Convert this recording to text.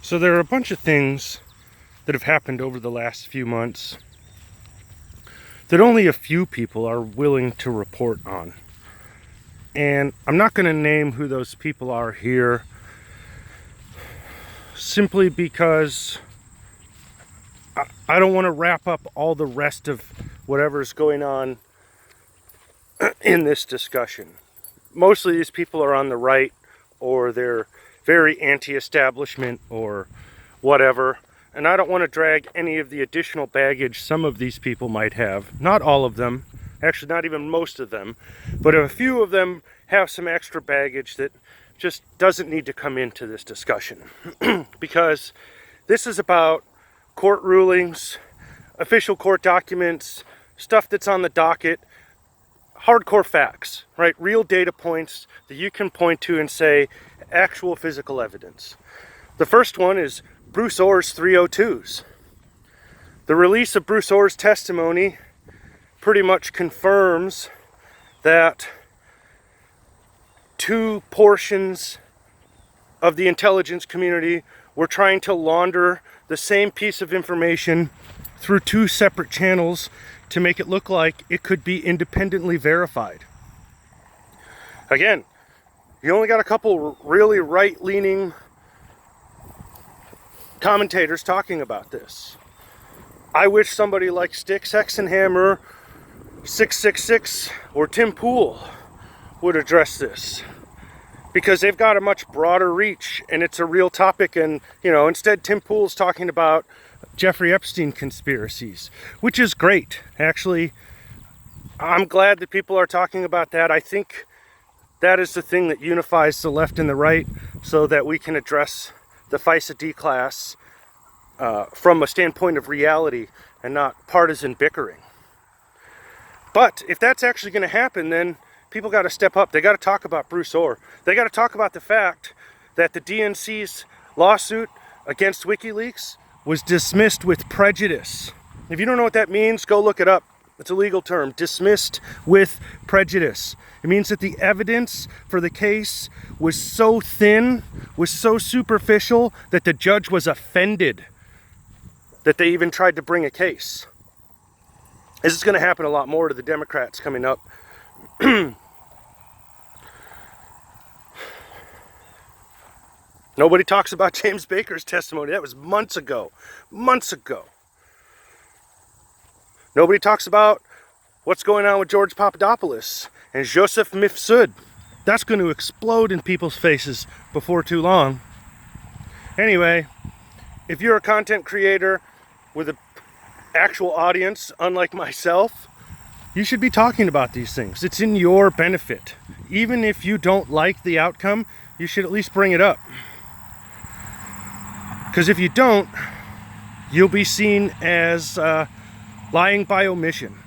So there are a bunch of things that have happened over the last few months that only a few people are willing to report on. And I'm not going to name who those people are here, simply because I don't want to wrap up all the rest of whatever's going on in this discussion. Mostly these people are on the right, or they're very anti-establishment or whatever. And I don't want to drag any of the additional baggage some of these people might have. Not all of them, actually not even most of them, but a few of them have some extra baggage that just doesn't need to come into this discussion. Because this is about court rulings, official court documents, stuff that's on the docket, hardcore facts, right? Real data points that you can point to and say actual physical evidence. The first one is Bruce Orhs' 302's. The release of Bruce Orhs' testimony pretty much confirms that two portions of the intelligence community were trying to launder the same piece of information through two separate channels to make it look like it could be independently verified. Again, you only got a couple really right-leaning commentators talking about this. I wish somebody like Styx Hexenhammer, 666, or Tim Pool would address this, because they've got a much broader reach and it's a real topic. And instead Tim Pool's talking about Jeffrey Epstein conspiracies, which is great. Actually, I'm glad that people are talking about that. I think that is the thing that unifies the left and the right, so that we can address the FISA D-class from a standpoint of reality and not partisan bickering. But if that's actually going to happen, then people got to step up. They got to talk about Bruce Orr. They got to talk about the fact that the DNC's lawsuit against WikiLeaks was dismissed with prejudice. If you don't know what that means, go look it up. It's a legal term, dismissed with prejudice. It means that the evidence for the case was so thin, was so superficial, that the judge was offended that they even tried to bring a case. This is going to happen a lot more to the Democrats coming up. Nobody talks about James Baker's testimony. That was months ago. Months ago. Nobody talks about what's going on with George Papadopoulos and Joseph Mifsud. That's going to explode in people's faces before too long. Anyway, if you're a content creator with an actual audience, unlike myself, you should be talking about these things. It's in your benefit. Even if you don't like the outcome, you should at least bring it up. Because if you don't, you'll be seen as lying by omission.